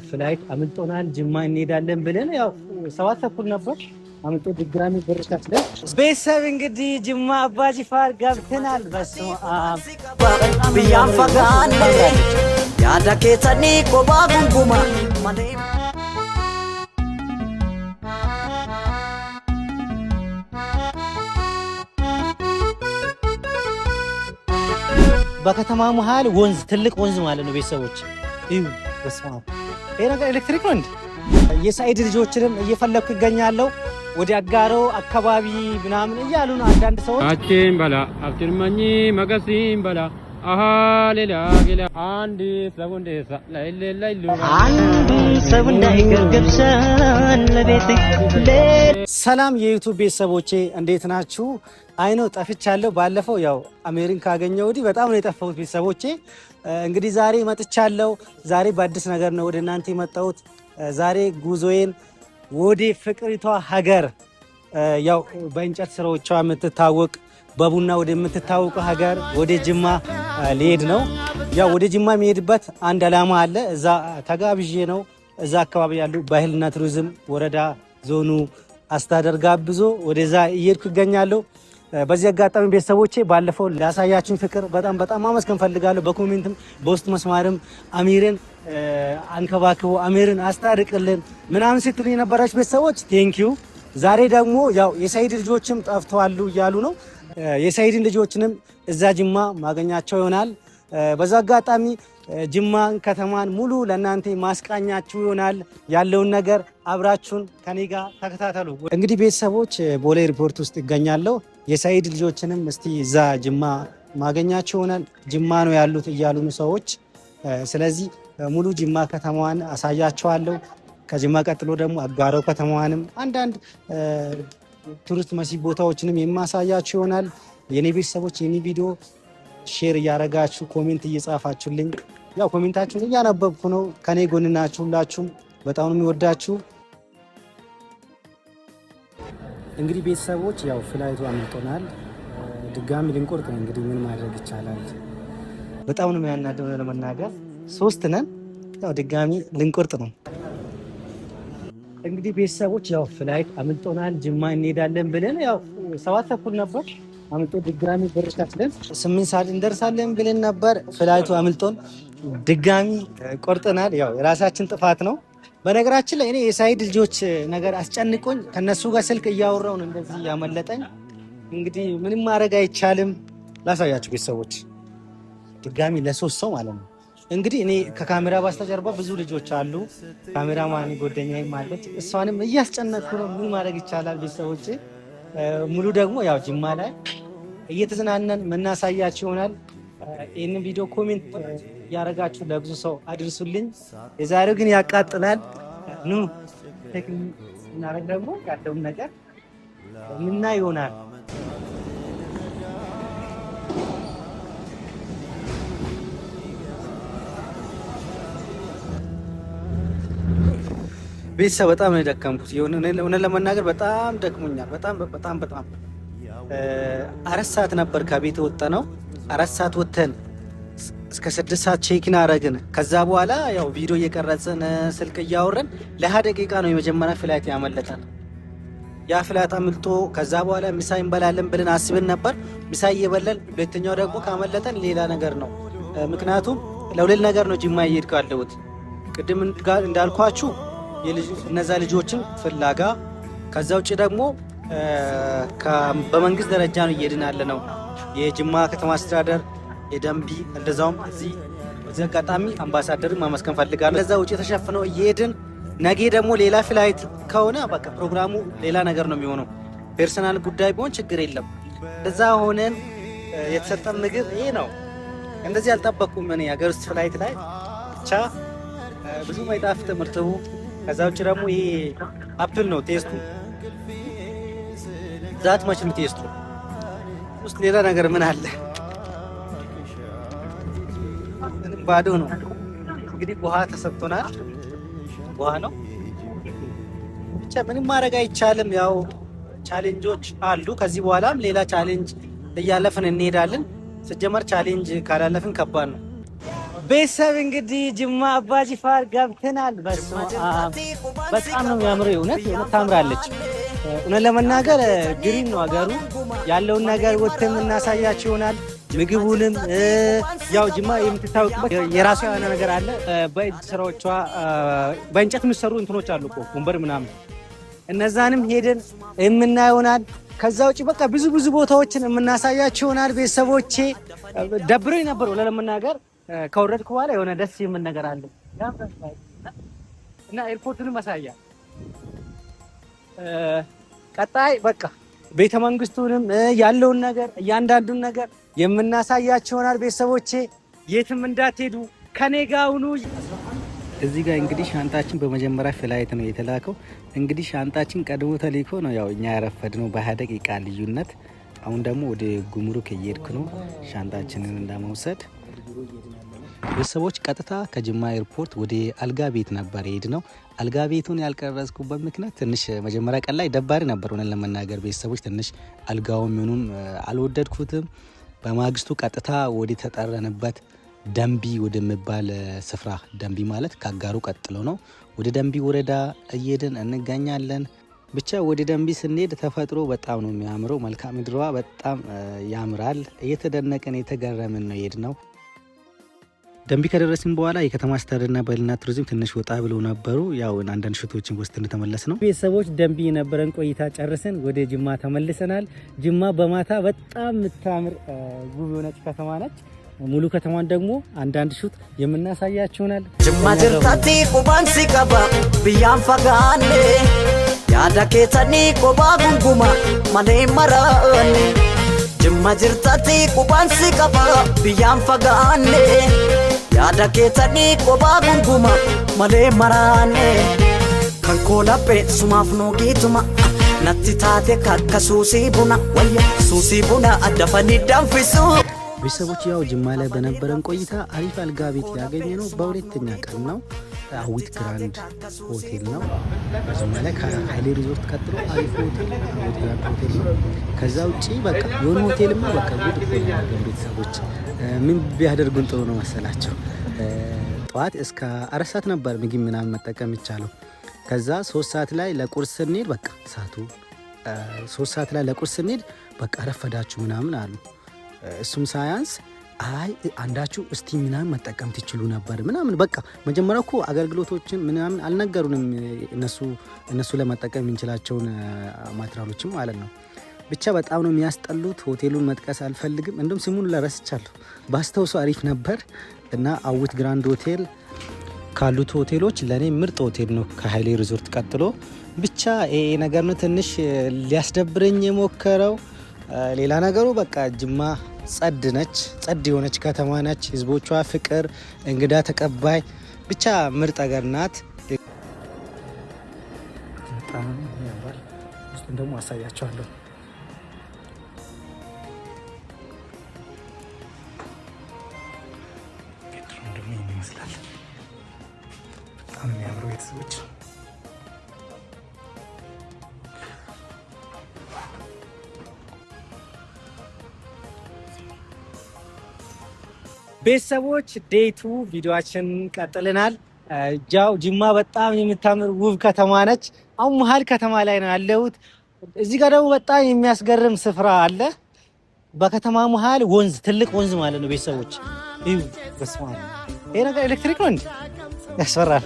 ፍላይት አምልጦናል። ጅማ እንሄዳለን ብለን ያው 7 ተኩል ነበር አምልጦ ድጋሚ ብርካችለን ቤተሰብ እንግዲህ ጅማ አባጅፋር ገብተናል። በስመ አብ ቢያንፈጋኔ ያዳኬተኒ ቆባ ጉንጉማ በከተማ መሃል ወንዝ ትልቅ ወንዝ ማለት ነው ቤተሰቦች እዩ። በስመ አብ ይሄ ነገር ኤሌክትሪክ ነው እንዴ? የሳይድ ልጆችንም እየፈለኩ ይገኛለሁ። ወደ አጋሮ አካባቢ ምናምን እያሉ ነው አንዳንድ ሰዎች አቼን በላ አፍትርማኝ መገሲን በላ አሃ ሌላ ሌላ አንድ ሰውንዴሳ ላይሌላይሉ አንድ ሰው እንዳይገርገብሻል ለቤት። ሰላም የዩቲዩብ ቤተሰቦቼ እንዴት ናችሁ? አይኖ ጠፍቻለሁ። ባለፈው ያው አሜሪካን ካገኘው ወዲህ በጣም ነው የጠፋሁት ቤተሰቦቼ። እንግዲህ ዛሬ መጥቻለሁ። ዛሬ በአዲስ ነገር ነው ወደ እናንተ የመጣሁት። ዛሬ ጉዞዬን ወደ ፍቅሪቷ ሀገር ያው በእንጨት ስራዎቿ የምትታወቅ በቡና ወደ የምትታወቀው ሀገር ወደ ጅማ ሊሄድ ነው። ያው ወደ ጅማ የሚሄድበት አንድ አላማ አለ። እዛ ተጋብዤ ነው። እዛ አካባቢ ያሉ ባህልና ቱሪዝም ወረዳ ዞኑ አስተዳደር ጋብዞ ወደዛ እየሄድኩ ይገኛለሁ። በዚህ አጋጣሚ ቤተሰቦቼ ባለፈው ላሳያችሁን ፍቅር በጣም ማመስገን ፈልጋለሁ። በኮሜንትም በውስጥ መስማርም አሚርን አንከባክቦ አሚርን አስታርቅልን ምናምን ስትሉ የነበራችሁ ቤተሰቦች ቴንኪዩ። ዛሬ ደግሞ ያው የሳይድ ልጆችም ጠፍተዋል እያሉ ነው። የሳይድን ልጆችንም እዛ ጅማ ማገኛቸው ይሆናል። በዛ አጋጣሚ ጅማን ከተማን ሙሉ ለእናንተ ማስቃኛችሁ ይሆናል። ያለውን ነገር አብራችሁን ከኔ ጋር ተከታተሉ። እንግዲህ ቤተሰቦች ቦሌ ሪፖርት ውስጥ ይገኛለሁ። የሳይድ ልጆችንም እስቲ እዛ ጅማ ማገኛቸው ይሆናል። ጅማ ነው ያሉት እያሉ ሰዎች። ስለዚህ ሙሉ ጅማ ከተማዋን አሳያቸዋለሁ። ከጅማ ቀጥሎ ደግሞ አጋሮ ከተማዋንም አንዳንድ ቱሪስት መስህብ ቦታዎችንም የማሳያችሁ ይሆናል። የኔ ቤተሰቦች የኔ ቪዲዮ ሼር እያረጋችሁ ኮሜንት እየጻፋችሁልኝ ያው ኮሜንታችሁን እያነበብኩ ነው። ከኔ ጎን ናችሁ። ሁላችሁም በጣም ነው የሚወዳችሁ። እንግዲህ ቤተሰቦች ያው ፍላይቱ አምልጦናል። ድጋሚ ልንቆርጥ ነው። እንግዲህ ምን ማድረግ ይቻላል? በጣም ነው የሚያናደው ለመናገር። 3 ነን። ያው ድጋሚ ልንቆርጥ ነው። እንግዲህ ቤተሰቦች ያው ፍላይት አምልጦናል። ጅማ እንሄዳለን ብለን ያው 7 ተኩል ነበር አምልጦ ድጋሚ ብርካችለን 8 ሰዓት እንደርሳለን ብለን ነበር። ፍላይቱ አምልጦን ድጋሚ ቆርጠናል። ያው የራሳችን ጥፋት ነው። በነገራችን ላይ እኔ የሳይድ ልጆች ነገር አስጨንቆኝ ከነሱ ጋር ስልክ እያወራው ነው እንደዚህ ያመለጠኝ። እንግዲህ ምንም ማድረግ አይቻልም። ላሳያችሁ ቤተሰቦች ድጋሚ ለ3 ሰው ማለት ነው። እንግዲህ እኔ ከካሜራ በስተጀርባ ብዙ ልጆች አሉ። ካሜራማን ጓደኛዬም አለች። እሷንም እያስጨነቅኩ ነው። ምን ማድረግ ይቻላል ቤተሰቦች? ሙሉ ደግሞ ያው ጅማ ላይ እየተዝናናን መናሳያችሁ ይሆናል። ይህንን ቪዲዮ ኮሜንት ያረጋችሁ ለብዙ ሰው አድርሱልኝ። የዛሬው ግን ያቃጥላል። ኑ ቴክኒክ እናረግ ደግሞ ያለውን ነገር ምና ይሆናል። ቤተሰብ በጣም ነው የደከምኩት። የሆነ ለመናገር በጣም ደክሞኛል። በጣም 4 ሰዓት ነበር ከቤት ወጣ ነው። 4 ሰዓት ወተን እስከ 6 ሰዓት ቼክን አረግን። ከዛ በኋላ ያው ቪዲዮ እየቀረጽን ስልክ እያወረን ለ20 ደቂቃ ነው የመጀመሪያ ፍላይት ያመለጠን። ያ ፍላይት አምልጦ ከዛ በኋላ ምሳ እንበላለን ብለን አስበን ነበር። ምሳ እየበላን ሁለተኛው ደግሞ ካመለጠን ሌላ ነገር ነው። ምክንያቱም ለሁለት ነገር ነው ጅማ እየሄድኩ ያለሁት። ቅድም እንዳልኳችሁ እነዛ ልጆችን ፍላጋ፣ ከዛ ውጭ ደግሞ በመንግስት ደረጃ ነው እየሄድን ያለ ነው። የጅማ ከተማ አስተዳደር የደንቢ እንደዛውም እዚህ አጋጣሚ አምባሳደርን ማመስገን ፈልጋለሁ። ከዛ ውጭ ተሸፍነው እየሄድን ነገ ደግሞ ሌላ ፍላይት ከሆነ በቃ ፕሮግራሙ ሌላ ነገር ነው የሚሆነው። ፐርሰናል ጉዳይ ቢሆን ችግር የለም። እንደዛ ሆነን የተሰጠን ምግብ ይሄ ነው። እንደዚህ አልጠበቅኩም እኔ ሀገር ውስጥ ፍላይት ላይ ብቻ ብዙ ማይጣፍጥ ምርጥቡ። ከዛ ውጭ ደግሞ ይሄ አፕል ነው ቴስቱ። ዛት ማችም ቴስቱ ውስጥ ሌላ ነገር ምን አለ? ባዶ ነው። እንግዲህ ውሃ ተሰጥቶናል። ውሃ ነው ብቻ ምንም ማድረግ አይቻልም። ያው ቻሌንጆች አሉ። ከዚህ በኋላም ሌላ ቻሌንጅ እያለፍን እንሄዳለን። ስጀመር ቻሌንጅ ካላለፍን ከባድ ነው። ቤተሰብ እንግዲህ ጅማ አባጅፋር ገብተናል። በጣም ነው የሚያምረው። እውነት ታምራለች። እውነት ለመናገር ግሪን ነው ሀገሩ። ያለውን ነገር ወጥተን እናሳያችሁ ይሆናል። ምግቡንም ያው ጅማ የምትታወቅበት የራሷ የሆነ ነገር አለ። በእጅ ስራዎቿ በእንጨት የሚሰሩ እንትኖች አሉ እኮ ወንበር ምናምን፣ እነዛንም ሄደን የምናየው ይሆናል። ከዛ ውጪ በቃ ብዙ ቦታዎችን የምናሳያችሁ ይሆናል። ቤተሰቦቼ ደብሮኝ ነበር ለመናገር ከወረድኩ በኋላ የሆነ ደስ የሚል ነገር አለ እና ኤርፖርቱንም አሳያ። ቀጣይ በቃ ቤተ መንግስቱንም ያለውን ነገር እያንዳንዱን ነገር የምናሳያችሁ ይሆናል። ቤተሰቦቼ የትም እንዳትሄዱ ከኔ ጋር ሁኑ። እዚህ ጋር እንግዲህ ሻንጣችን በመጀመሪያ ፍላይት ነው የተላከው። እንግዲህ ሻንጣችን ቀድሞ ተልኮ ነው ያው እኛ ያረፈድነው በ20 ደቂቃ ልዩነት። አሁን ደግሞ ወደ ጉምሩክ እየሄድኩ ነው ሻንጣችንን ለመውሰድ። ቤተሰቦች ቀጥታ ከጅማ ኤርፖርት ወደ አልጋ ቤት ነበር የሄድነው። አልጋ ቤቱን ያልቀረጽኩበት ምክንያት ትንሽ መጀመሪያ ቀን ላይ ደባሪ ነበር ሆነን ለመናገር። ቤተሰቦች ትንሽ አልጋውም ምኑም አልወደድኩትም። በማግስቱ ቀጥታ ወደ ተጠረንበት ደንቢ ወደሚባል ስፍራ፣ ደንቢ ማለት ከአጋሩ ቀጥሎ ነው። ወደ ደንቢ ወረዳ እየሄድን እንገኛለን። ብቻ ወደ ደንቢ ስንሄድ ተፈጥሮ በጣም ነው የሚያምረው። መልክዓ ምድሯ በጣም ያምራል። እየተደነቀን የተገረምን ነው የሄድነው። ደንቢ ከደረስን በኋላ የከተማ አስተዳደርና ባህልና ቱሪዝም ትንሽ ወጣ ብለው ነበሩ። ያው አንዳንድ ሽቶችን ወስደን ተመለስ ነው። ቤተሰቦች ደንቢ የነበረን ቆይታ ጨርሰን ወደ ጅማ ተመልሰናል። ጅማ በማታ በጣም የምታምር ውብ የሆነች ከተማ ነች። ሙሉ ከተማን ደግሞ አንዳንድ ሹት የምናሳያችሁናል። ጅማ ጅርታቲ ቁባን ሲቀባ ብያን ፈጋኔ ያዳ ኬተኒ ቆባ ጉንጉማ ማኔ መራኔ ጅማ ጅርታቲ ቁባን ሲቀባ ብያን ፈጋኔ ያዳ ኬተኒ ቆባ ጉንጉማ ማኔ መራኔ ከንኮላቤ ሱማፍ ኖጊቱማ ነቲ ታቴ ካካ ሱሲ ቡና ወያ ሱሲ ቡና አዳፈኒ ዳንፊሱ። ቤተሰቦች ያው ጅማ ላይ በነበረን ቆይታ አሪፍ አልጋ ቤት ያገኘ ነው በሁለተኛ ቀን ነው። አዊት ግራንድ ሆቴል ነው። ጅማ ላይ ከሀይሌ ሪዞርት ቀጥሎ አሪፍ ሆቴል አዊት ግራንድ ሆቴል ነው። ከዛ ውጪ በቃ የሆነ ሆቴልማ በቃ ጉድ ነው። ቤተሰቦች ምን ቢያደርጉን ጥሩ ነው መሰላቸው? ጠዋት እስከ 4 ሰዓት ነበር ምግብ ምናምን መጠቀም ይቻለው። ከዛ 3 ሰዓት ላይ ለቁርስ ስንሄድ በቃ ሰዓቱ 3 ሰዓት ላይ ለቁርስ ስንሄድ በቃ ረፈዳችሁ ምናምን አሉ። እሱም ሳያንስ አይ አንዳችሁ እስቲ ምናምን መጠቀም ትችሉ ነበር ምናምን በቃ መጀመሪያ እኮ አገልግሎቶችን ምናምን አልነገሩንም። እነሱ ለመጠቀም የምንችላቸውን ማትሪያሎችም ማለት ነው። ብቻ በጣም ነው የሚያስጠሉት። ሆቴሉን መጥቀስ አልፈልግም፣ እንደውም ስሙን ለረስቻለሁ። ባስተውሶ አሪፍ ነበር እና አዊት ግራንድ ሆቴል ካሉት ሆቴሎች ለኔ ምርጥ ሆቴል ነው ከሀይሌ ሪዞርት ቀጥሎ። ብቻ ይሄ ነገር ነው ትንሽ ሊያስደብረኝ የሞከረው። ሌላ ነገሩ በቃ ጅማ ጸድ ነች፣ ጸድ የሆነች ከተማ ነች። ህዝቦቿ ፍቅር፣ እንግዳ ተቀባይ፣ ብቻ ምርጥ ሀገር ናት። በጣም ያምራል። ውስጡን ደግሞ አሳያቸዋለሁ። ቤድሩም ደግሞ ይህን ይመስላል። በጣም የሚያምሩ ቤተሰቦች ቤተሰቦች ዴቱ ቪዲዮአችን ቀጥለናል። ጃው ጅማ በጣም የምታምር ውብ ከተማ ነች። አሁን መሀል ከተማ ላይ ነው ያለሁት። እዚህ ጋር ደግሞ በጣም የሚያስገርም ስፍራ አለ። በከተማ መሀል ወንዝ፣ ትልቅ ወንዝ ማለት ነው። ቤተሰቦች እዩ። በስመ አብ! ይሄ ነገር ኤሌክትሪክ ነው እንዴ? ያስፈራል።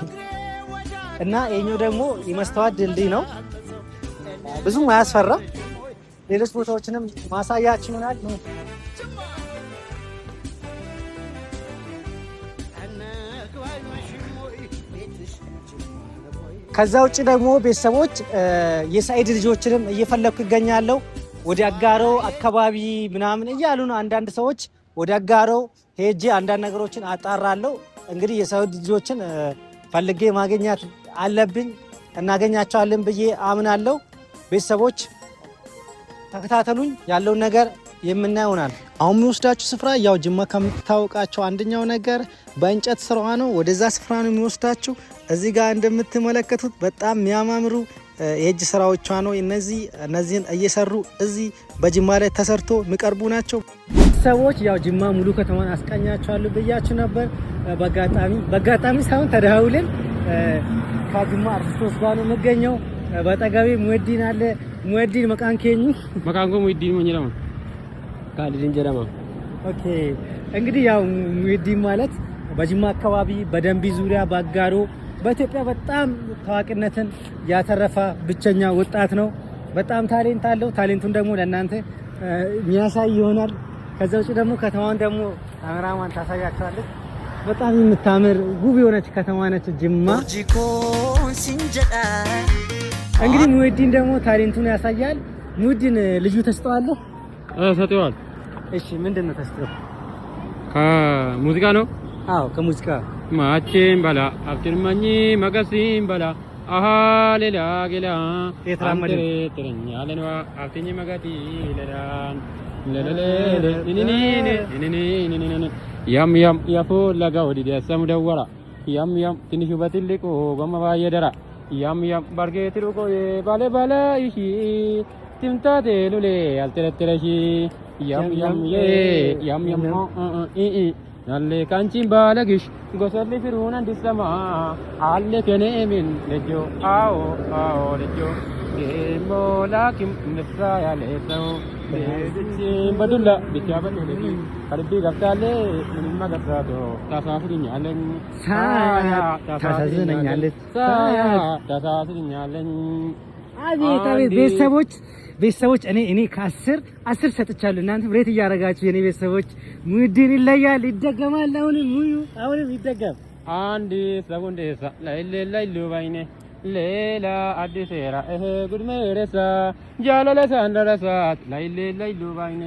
እና ይሄኛው ደግሞ የመስተዋት ድልድይ ነው። ብዙም አያስፈራም። ሌሎች ቦታዎችንም ማሳያችሁ ይሆናል። ከዛ ውጭ ደግሞ ቤተሰቦች የሳይድ ልጆችንም እየፈለኩ ይገኛለሁ። ወደ አጋሮ አካባቢ ምናምን እያሉ ነው አንዳንድ ሰዎች። ወደ አጋሮ ሄጄ አንዳንድ ነገሮችን አጣራለሁ። እንግዲህ የሳይድ ልጆችን ፈልጌ ማግኘት አለብኝ። እናገኛቸዋለን ብዬ አምናለሁ። ቤተሰቦች ተከታተሉኝ፣ ያለውን ነገር የምናየውናል። አሁን የሚወስዳችሁ ስፍራ ያው ጅማ ከምታወቃቸው አንደኛው ነገር በእንጨት ስራዋ ነው። ወደዛ ስፍራ ነው የሚወስዳችሁ። እዚህ ጋር እንደምትመለከቱት በጣም የሚያማምሩ የእጅ ስራዎቿ ነው። እነዚህን እየሰሩ እዚህ በጅማ ላይ ተሰርቶ የሚቀርቡ ናቸው። ቤተሰቦች ያው ጅማ ሙሉ ከተማን አስቃኛቸዋለሁ ብያችሁ ነበር። በአጋጣሚ ሳይሆን ተደዋውለን ከጅማ አርቲስቶች ጋር ነው የምገኘው። በአጠገቤ ሙዲን አለ። ሙዲን መቃን ኬኝ መቃን ኮ ሙዲን ሞኝራማ ካሊድን ጀራማ። ኦኬ እንግዲህ ያው ሙዲን ማለት በጅማ አካባቢ በደንቢ ዙሪያ ባጋሮ በኢትዮጵያ በጣም ታዋቂነትን ያተረፈ ብቸኛ ወጣት ነው። በጣም ታሌንት አለው። ታሌንቱን ደግሞ ለእናንተ የሚያሳይ ይሆናል። ከዛ ውጭ ደግሞ ከተማውን ደግሞ ካሜራማን ታሳያችኋለች። በጣም የምታምር ውብ የሆነች ከተማ ነች ጅማ። እንግዲህ ሙዲን ደግሞ ታሌንቱን ያሳያል። ሙዲን ልጁ ተስተዋለህ? ሰጥቷል። እሺ ምንድነው ተስተው? ከሙዚቃ ነው? አዎ ከሙዚቃ ማቼን በላ አፍትርማኝ መገሲን በላ አሃ ሌላ ጌላ የተራመደ ትረኛ ለነዋ አፍትኝ መጋቲ ለዳን ለለለ ያም ያፎ ለጋ ወዲ ደሰም ደወራ ያም ትንሹ በትልቁ ጎማ ባየደራ ያም ባርጌ ትሩቆ ባለ ባለ ይሺ ትምታቴ ሉሌ አልተረተረሺ ያም ናለ ካንቺን ባለግሽ ጎሰል ፍሩን እንዲሰማ አለ ከነሚን ለጆ አዎ ለጆ ሞላኪም ንፍራ ያለ ሰው በዱላ ብቻ በዱላ ቀልቢ ገብታለ ምንም ማገፍራቶ ታሳስልኛለኝ ታሳስልኛለኝ። አቤት ቤተሰቦች እኔ ከ10 ሰጥቻለሁ። እናንተ ብሬት እያደረጋችሁ የኔ ቤተሰቦች ሙዲን ይለያል፣ ይደገማል። አሁንም ይደገም። አንድ ሰጉንዴሳ ላይሌ ባይኔ ሌላ አዲስ ራ እህ ጉድሜ ረሳ ጃለለ ሳንደረሳት ላይሌ ባይኔ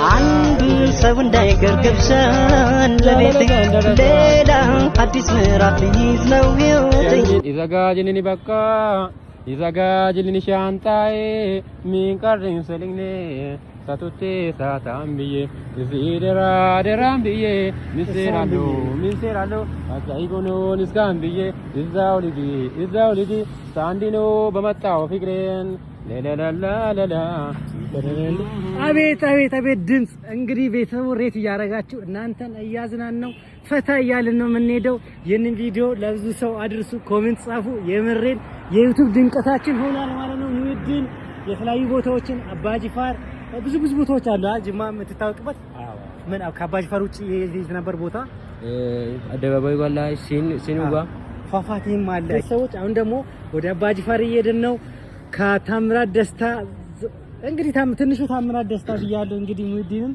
አንድ ሰው እንዳይቀር ገብሻን ለቤቴ ሌላ አዲስ ምዕራፍ ይዝ ነው ህይወቴ ይዘጋጅልኝ በቃ ይዘጋጅልኝ ሻንጣዬ ሚንቀርኝ ሰልግኔ ሳቶቴ ሳታም ብዬ እዚህ ደራም ብዬ ሚንሴራለሁ አሳይጎኖን እስካም ብዬ እዛው ልጅ ሳንዲኖ በመጣው ፍቅሬን ለለለለለ አቤት ድምፅ። እንግዲህ ቤተሰቡ ሬት እያደረጋችሁ እናንተን እያዝናናው ፈታ እያልን ነው የምንሄደው። ይህንን ቪዲዮ ለብዙ ሰው አድርሱ፣ ኮሜንት ጻፉ። የምሬን የዩቲዩብ ድምቀታችን ሆኗል ማለት ነው። ሙዲን የተለያዩ ቦታዎችን አባጅፋር ብዙ ቦታዎች አሉ። ጅማ የምትታወቅበት ምን ከአባጅፋር ውጭ የዚህ ነበር ቦታ አደባባይ ዋላ ሲኑጋ ፏፏቴም አለ። ሰዎች አሁን ደግሞ ወደ አባጅፋር እየሄድን ነው ከታምራት ደስታ እንግዲህ ትንሹ ታምራት ደስታ ብያለሁ። እንግዲህ ሙዲንም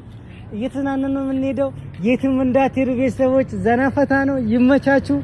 እየተዝናናን ነው የምንሄደው። የትም እንዳትሄዱ ቤተሰቦች፣ ዘና ፈታ ነው። ይመቻችሁ።